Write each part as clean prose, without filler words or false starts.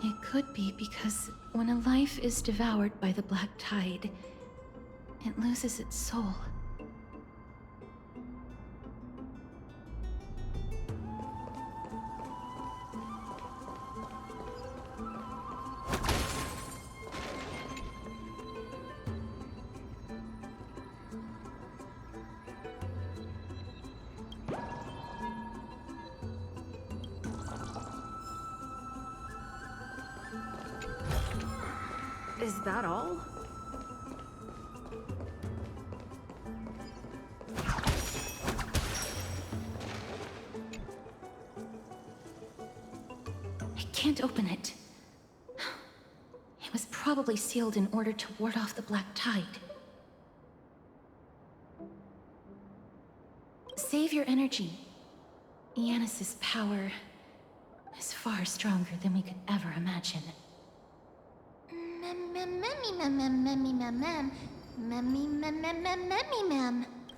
It could be because when a life is devoured by the black tide, it loses its soul. Is that all? I can't open it. It was probably sealed in order to ward off the black tide. Save your energy. Yanis's power is far stronger than we could ever imagine.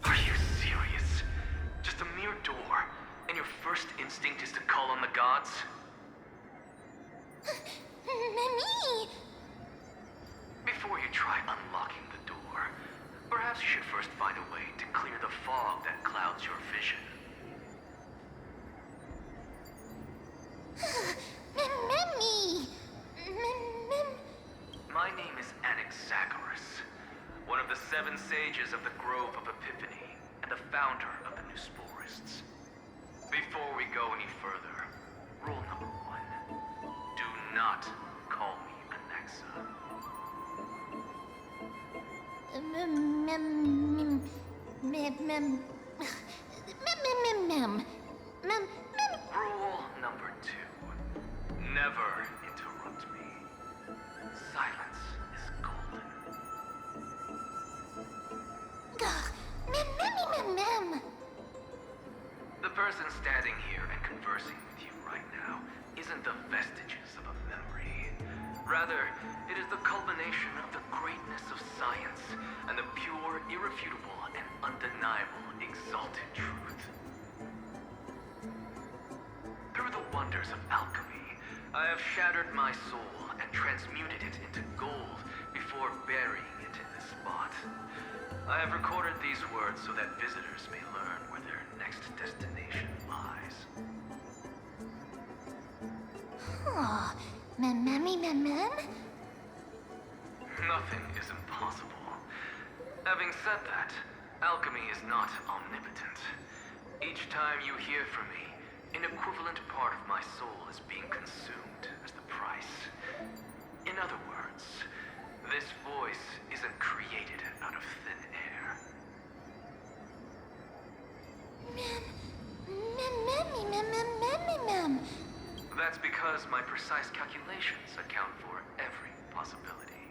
Are you serious? Just a mere door, and your first instinct is to call on the gods? Before you try unlocking the door, perhaps you should first find a way to clear the fog that clouds your vision. My name is Anaxagoras, one of the 7 sages of the Grove of Epiphany, and the founder of the New Sporists. Before we go any further, rule number 1. Do not call me Anaxa. Rule number 2. Never interrupt me. Silence is golden. The person standing here and conversing with you right now isn't the vestiges of a memory. Rather, it is the culmination of the greatness of science and the pure, irrefutable, and undeniable exalted truth. Through the wonders of alchemy, I have shattered my soul and transmuted it into gold before burying it in this spot. I have recorded these words so that visitors may learn where their next destination lies. Nothing is impossible. Having said that, alchemy is not omnipotent. Each time you hear from me, an equivalent part of my soul is being consumed as the price. In other words, this voice isn't created out of thin air. That's because my precise calculations account for every possibility.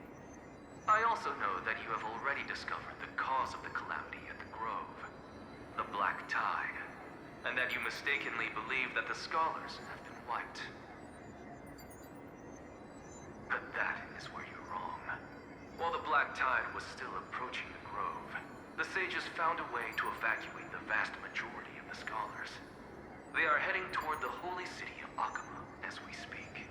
I also know that you have already discovered the cause of the calamity at the Grove, the Black Tide, and that you mistakenly believe that the scholars have been wiped. But that is where you're wrong. While the Black Tide was still approaching the Grove, the sages found a way to evacuate the vast majority of the scholars. They are heading toward the holy city of Akama as we speak.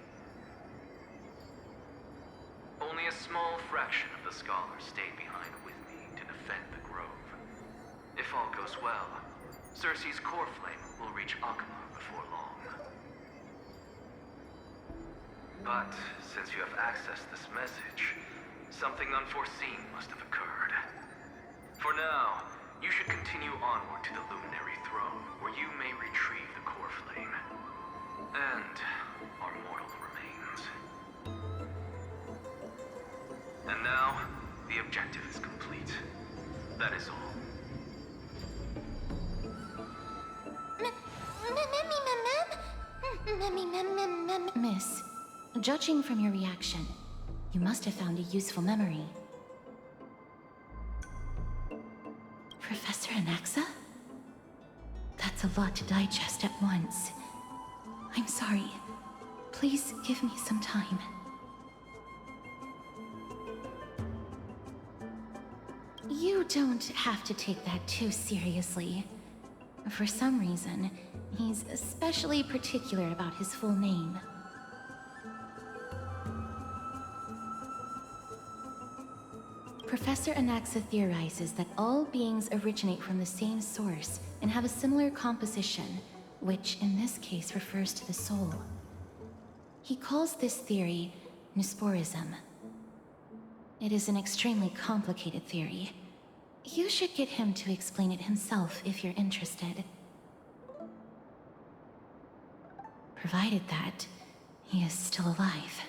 Only a small fraction of the scholars stayed behind with me to defend the Grove. If all goes well, Circe's core flame will reach Akama before long. But since you have accessed this message, something unforeseen must have occurred. For now, you should continue onward to the Luminary Throne, where you may retrieve the core flame. And our mortal remains. And now, the objective is complete. That is all. Miss, judging from your reaction, you must have found a useful memory. Professor Anaxa? That's a lot to digest at once. I'm sorry. Please give me some time. You don't have to take that too seriously. For some reason, he's especially particular about his full name. Professor Anaxa theorizes that all beings originate from the same source and have a similar composition, which in this case refers to the soul. He calls this theory Nusporism. It is an extremely complicated theory. You should get him to explain it himself if you're interested. Provided that he is still alive.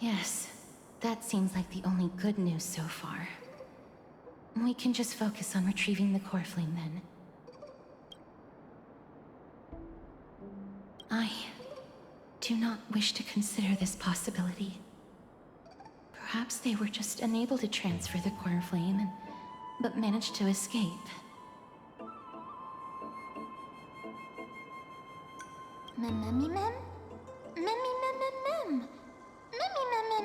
Yes, that seems like the only good news so far. We can just focus on retrieving the core flame then. I do not wish to consider this possibility. Perhaps they were just unable to transfer the core flame, but managed to escape.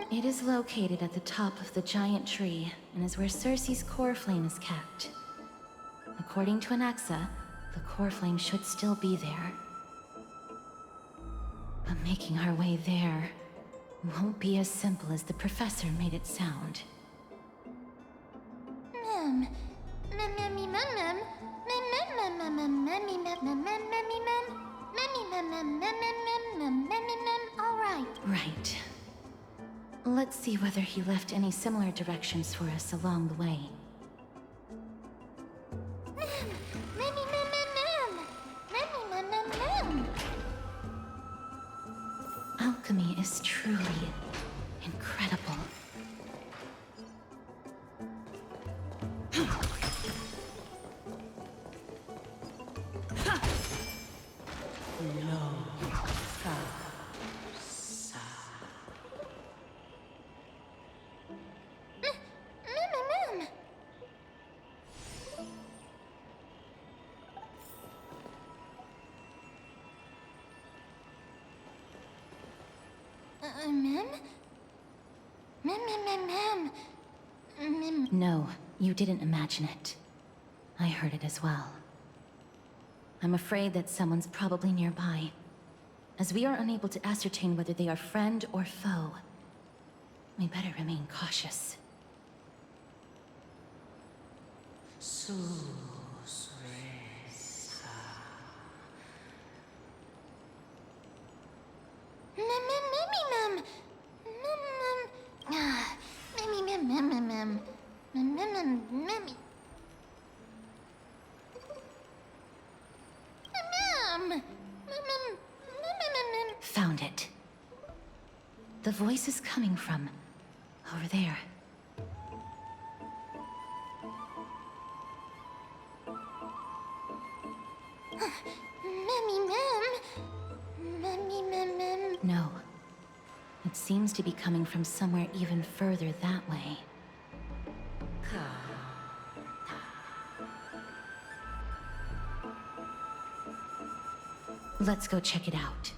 It is located at the top of the giant tree, and is where Circe's core flame is kept. According to Anaxa, the core flame should still be there. But making our way there won't be as simple as the professor made it sound. All right. Right. Let's see whether he left any similar directions for us along the way. Alchemy is truly incredible. No, you didn't imagine it. I heard it as well. I'm afraid that someone's probably nearby. As we are unable to ascertain whether they are friend or foe, we better remain cautious. Found it. The voice is coming from over there. No. It seems to be coming from somewhere even further that way. Let's go check it out.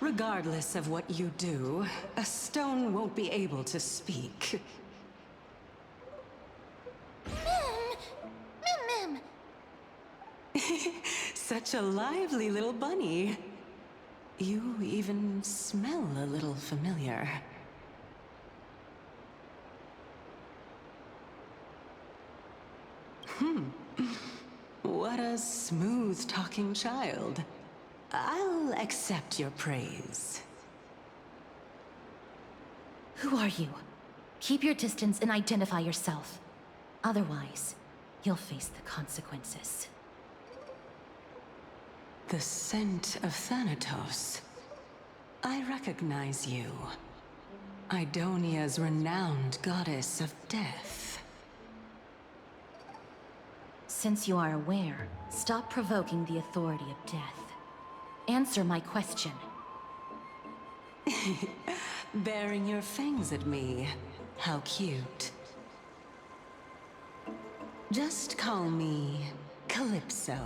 Regardless of what you do, a stone won't be able to speak. Such a lively little bunny. You even smell a little familiar. What a smooth-talking child. I'll accept your praise. Who are you? Keep your distance and identify yourself. Otherwise, you'll face the consequences. The scent of Thanatos. I recognize you. Idonia's renowned goddess of death. Since you are aware, stop provoking the authority of death. Answer my question. Baring your fangs at me. How cute. Just call me Calypso.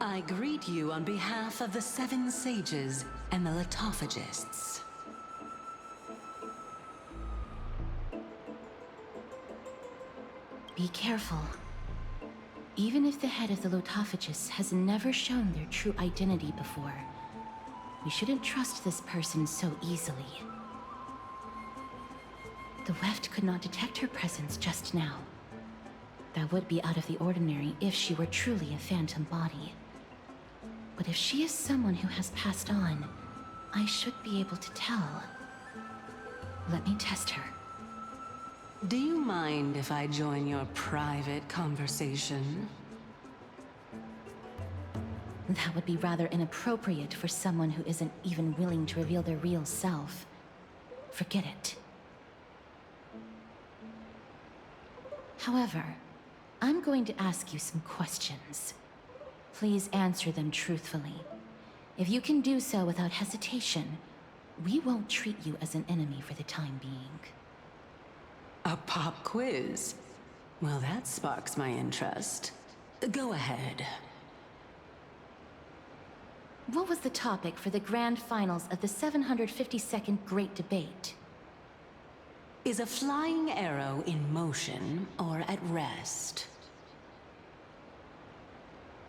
I greet you on behalf of the Seven Sages and the Litophagists. Be careful. Even if the head of the Litophagists has never shown their true identity before, we shouldn't trust this person so easily. The Weft could not detect her presence just now. That would be out of the ordinary if she were truly a phantom body. But if she is someone who has passed on, I should be able to tell. Let me test her. Do you mind if I join your private conversation? That would be rather inappropriate for someone who isn't even willing to reveal their real self. Forget it. However, I'm going to ask you some questions. Please answer them truthfully. If you can do so without hesitation, we won't treat you as an enemy for the time being. A pop quiz? Well, that sparks my interest. Go ahead. What was the topic for the grand finals of the 752nd Great Debate? Is a flying arrow in motion or at rest?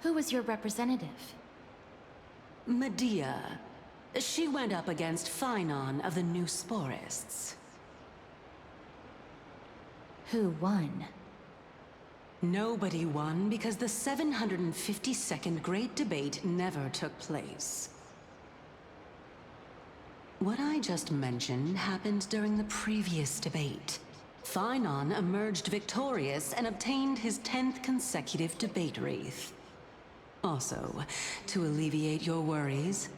Who was your representative? Medea. She went up against Phynon of the New Sporists. Who won? Nobody won because the 752nd Great Debate never took place. What I just mentioned happened during the previous debate. Phynon emerged victorious and obtained his 10th consecutive debate wreath. Also, to alleviate your worries,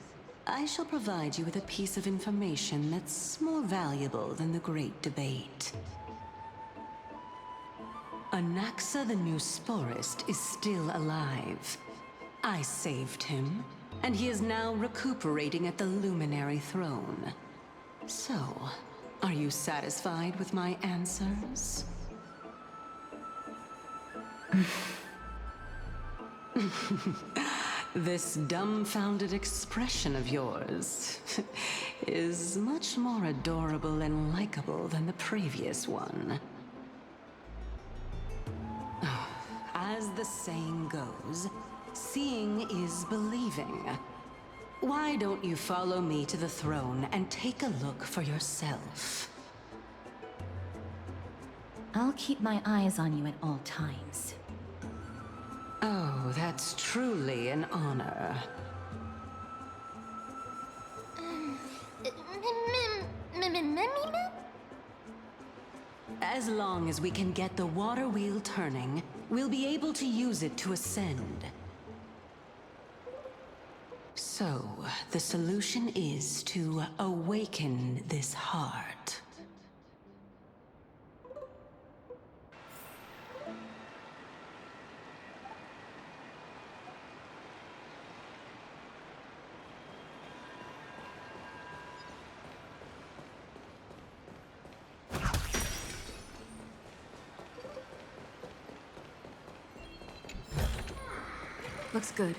I shall provide you with a piece of information that's more valuable than the Great Debate. Anaxa the New Sporist is still alive. I saved him, and he is now recuperating at the Luminary Throne. So, are you satisfied with my answers? This dumbfounded expression of yours is much more adorable and likable than the previous one. As the saying goes, seeing is believing. Why don't you follow me to the throne and take a look for yourself? I'll keep my eyes on you at all times. Oh, that's truly an honor. As long as we can get the water wheel turning, we'll be able to use it to ascend. So, the solution is to awaken this heart. Looks good.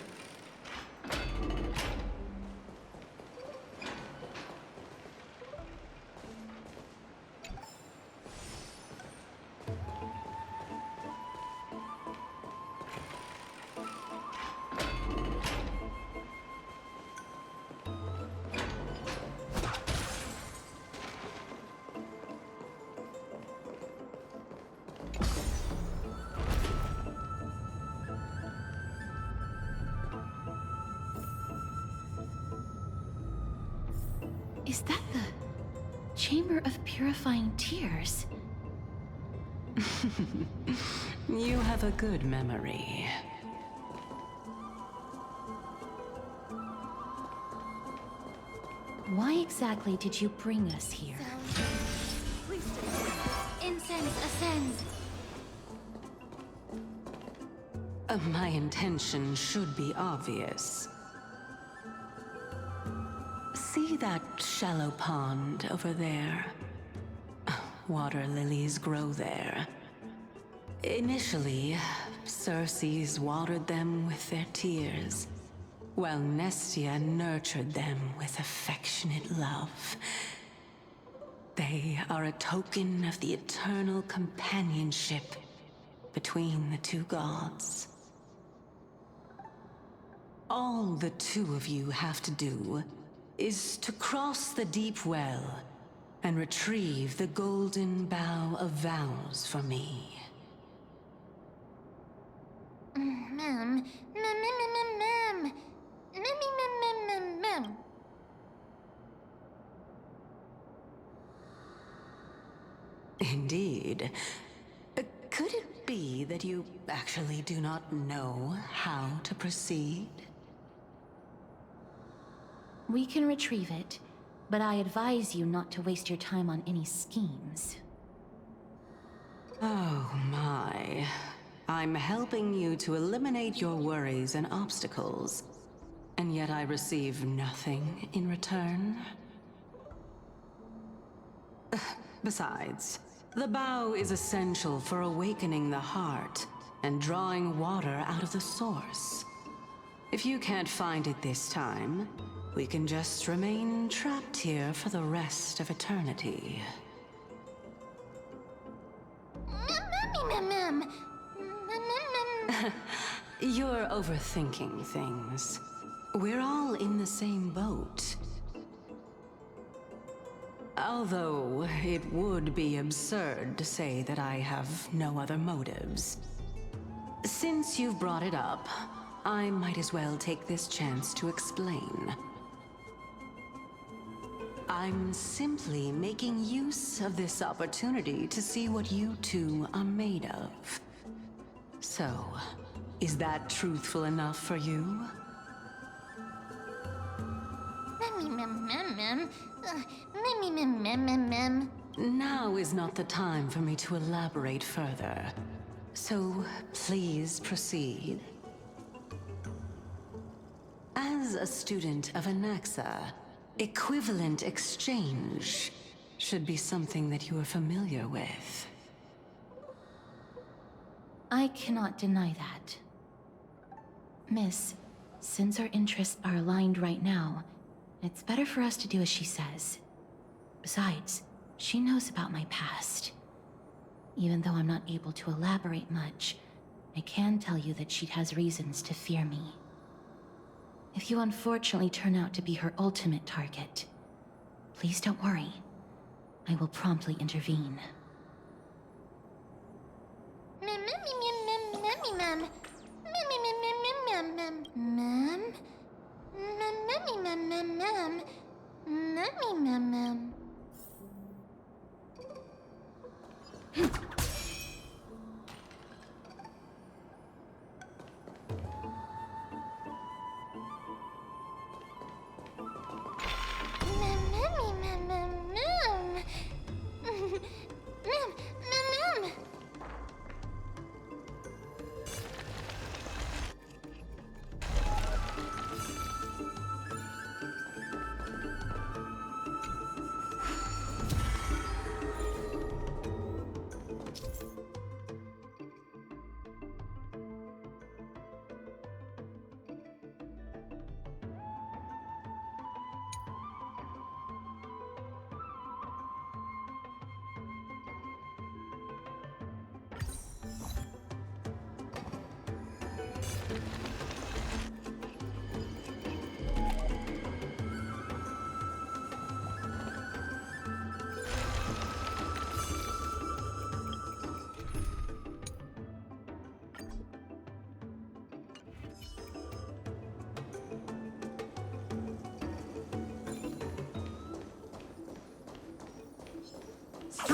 Is that the Chamber of Purifying Tears. You have a good memory. Why exactly did you bring us here? Incense ascends. My intention should be obvious. See that shallow pond over there? Water lilies grow there. Initially, Circes watered them with their tears, while Nestia nurtured them with affectionate love. They are a token of the eternal companionship between the two gods. All the two of you have to do is to cross the deep well and retrieve the golden bough of vows for me. Mem. Mem. Mem. Indeed. Could it be that you actually do not know how to proceed? We can retrieve it, but I advise you not to waste your time on any schemes. Oh my. I'm helping you to eliminate your worries and obstacles, and yet I receive nothing in return? Besides, the bow is essential for awakening the heart and drawing water out of the source. If you can't find it this time, we can just remain trapped here for the rest of eternity. Mem. You're overthinking things. We're all in the same boat. Although, it would be absurd to say that I have no other motives. Since you've brought it up, I might as well take this chance to explain. I'm simply making use of this opportunity to see what you two are made of. So, is that truthful enough for you? Now is not the time for me to elaborate further. So, please proceed. As a student of Anaxa, equivalent exchange should be something that you are familiar with. I cannot deny that. Miss, since our interests are aligned right now, it's better for us to do as she says. Besides, she knows about my past. Even though I'm not able to elaborate much, I can tell you that she has reasons to fear me. If you unfortunately turn out to be her ultimate target, please don't worry. I will promptly intervene.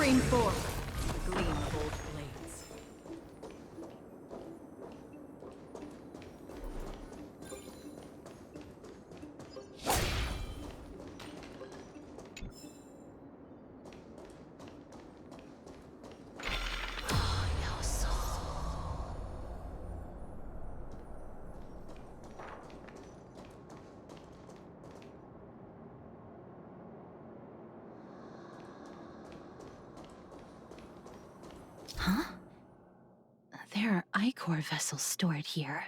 Scream forth, the gleam of old blades. Huh? There are ichor vessels stored here.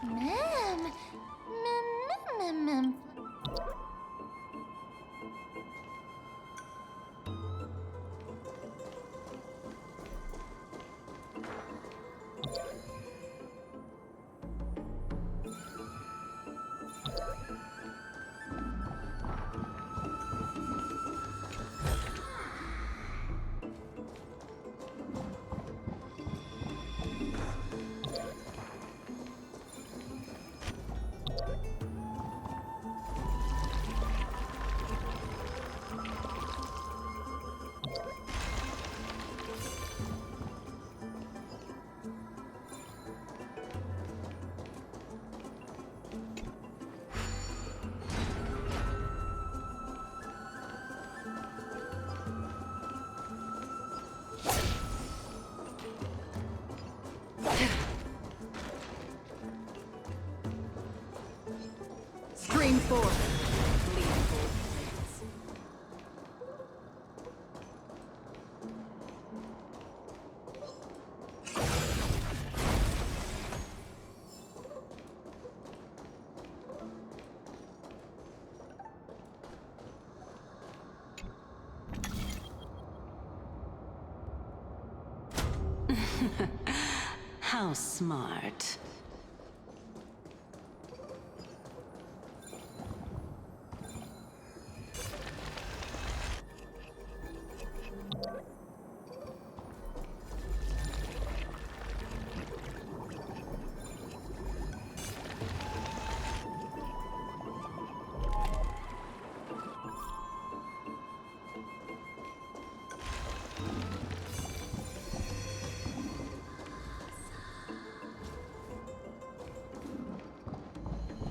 Ma'am. Ma'am. Scream forth, gleam of old blades. How smart.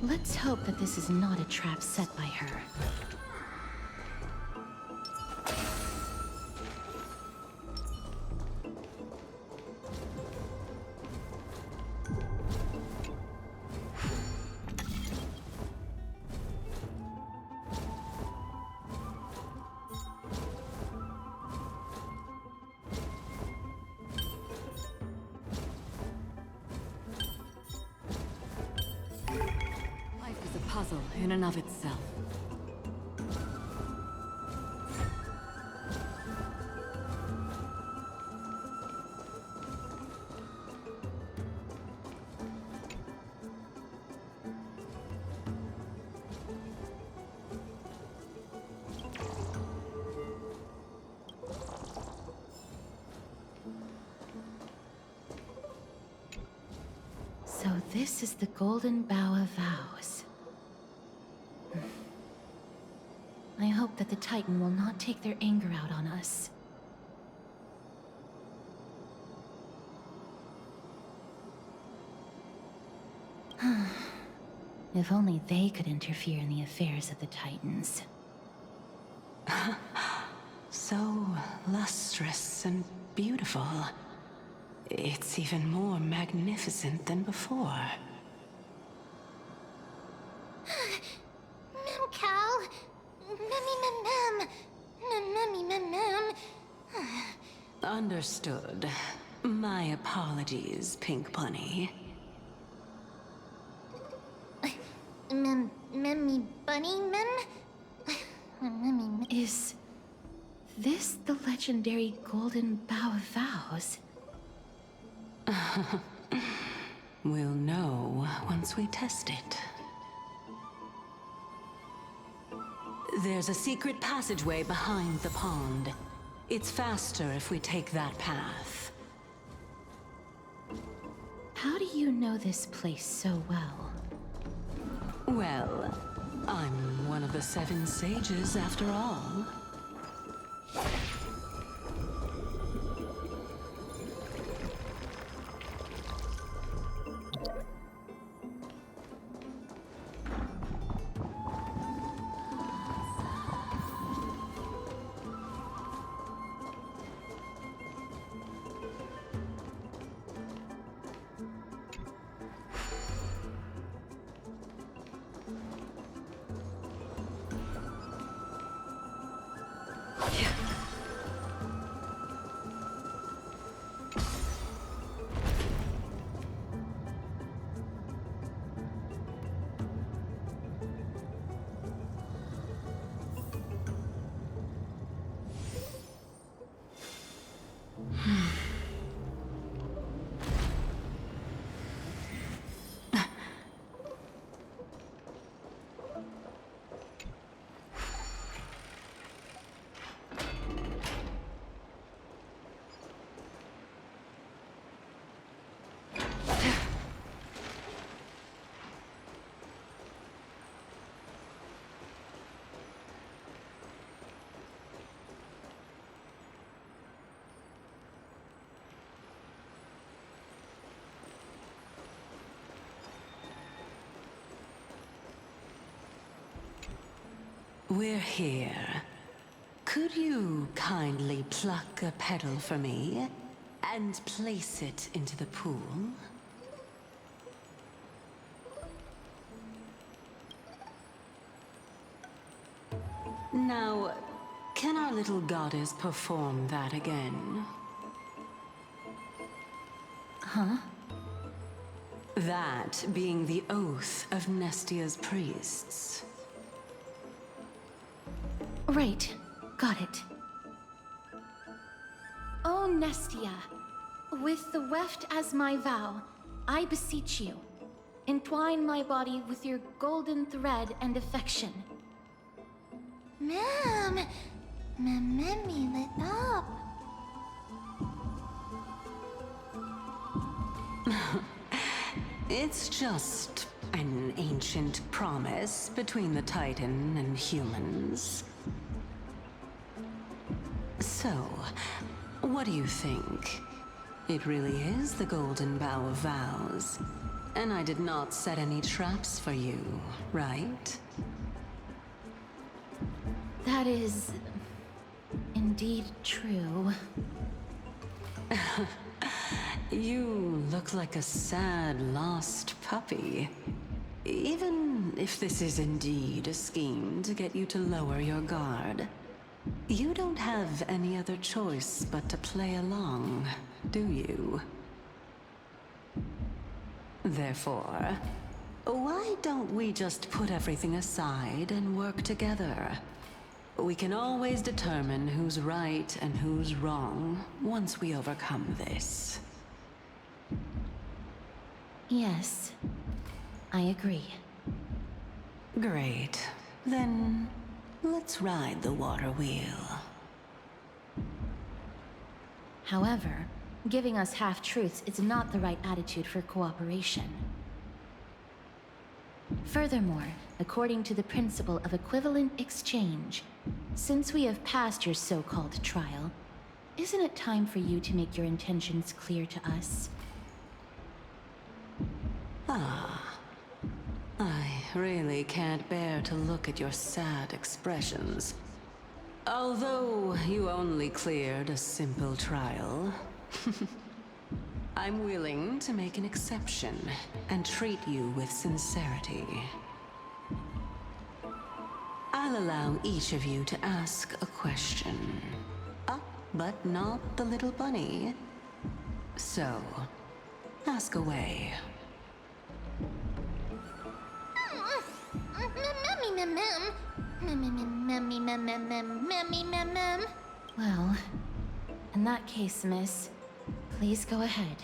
Let's hope that this is not a trap set by her. Life is a puzzle in and of itself. So this is the Golden Bough of Vows. I hope that the Titan will not take their anger out on us. If only they could interfere in the affairs of the Titans. So lustrous and beautiful. It's even more magnificent than before. Ma'am Cal. Ma'am. Understood. My apologies, Pink Bunny. Memmy bunny mem? Is this the legendary Golden Bough of Vows? We'll know once we test it. There's a secret passageway behind the pond. It's faster if we take that path. How do you know this place so well? Well, I'm one of the 7 sages after all. We're here. Could you kindly pluck a petal for me and place it into the pool? Now, can our little goddess perform that again? Huh? That being the oath of Nestia's priests. Right. Got it. O Nestia, with the weft as my vow, I beseech you, entwine my body with your golden thread and affection. Mem, Memmy lit up. It's just an ancient promise between the Titan and humans. So, what do you think? It really is the Golden Bough of Vows. And I did not set any traps for you, right? That is indeed true. You look like a sad, lost puppy. Even if this is indeed a scheme to get you to lower your guard, you don't have any other choice but to play along, do you? Therefore, why don't we just put everything aside and work together? We can always determine who's right and who's wrong once we overcome this. Yes, I agree. Great. Then, let's ride the water wheel. However, giving us half-truths is not the right attitude for cooperation. Furthermore, according to the principle of equivalent exchange, since we have passed your so-called trial, isn't it time for you to make your intentions clear to us? I really can't bear to look at your sad expressions. Although you only cleared a simple trial, I'm willing to make an exception and treat you with sincerity. I'll allow each of you to ask a question. But not the little bunny. So, ask away. Well, in that case, miss, please go ahead.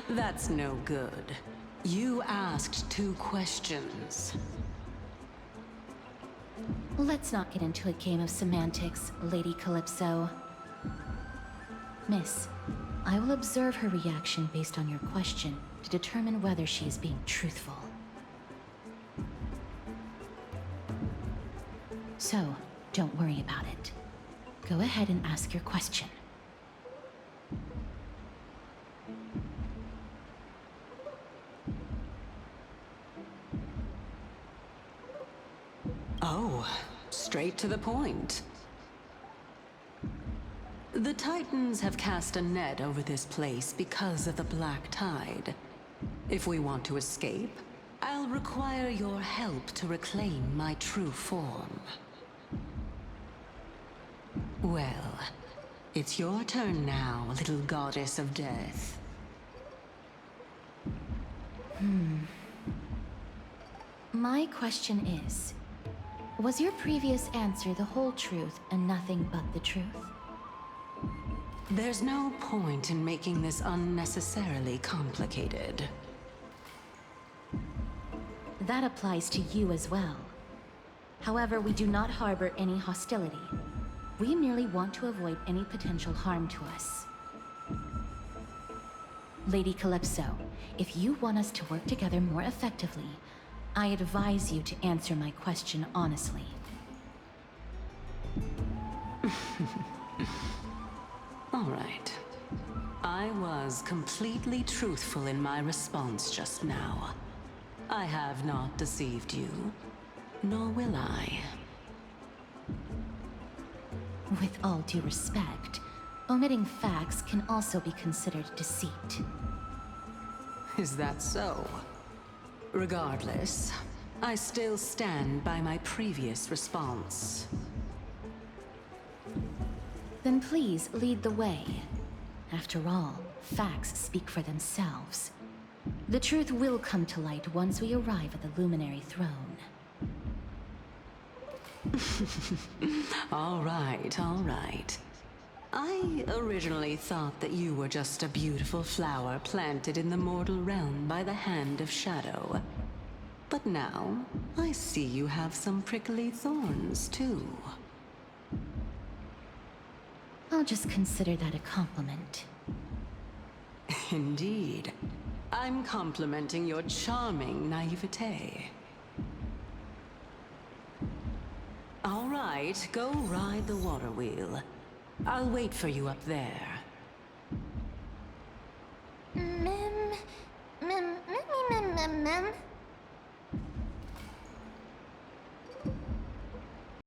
That's no good. You asked 2 questions. Let's not get into a game of semantics, Lady Calypso. Miss, I will observe her reaction based on your question to determine whether she is being truthful. So, don't worry about it. Go ahead and ask your question. Oh, straight to the point. The Titans have cast a net over this place because of the Black Tide. If we want to escape, I'll require your help to reclaim my true form. Well, it's your turn now, little goddess of death. My question is, was your previous answer the whole truth and nothing but the truth? There's no point in making this unnecessarily complicated. That applies to you as well. However, we do not harbor any hostility. We merely want to avoid any potential harm to us. Lady Calypso, if you want us to work together more effectively, I advise you to answer my question honestly. All right. I was completely truthful in my response just now. I have not deceived you, nor will I. With all due respect, omitting facts can also be considered deceit. Is that so? Regardless, I still stand by my previous response. Then please lead the way. After all, facts speak for themselves. The truth will come to light once we arrive at the Luminary Throne. All right, all right. I originally thought that you were just a beautiful flower planted in the mortal realm by the hand of shadow. But now, I see you have some prickly thorns, too. I'll just consider that a compliment. Indeed. I'm complimenting your charming naivete. All right, go ride the water wheel. I'll wait for you up there. Mem.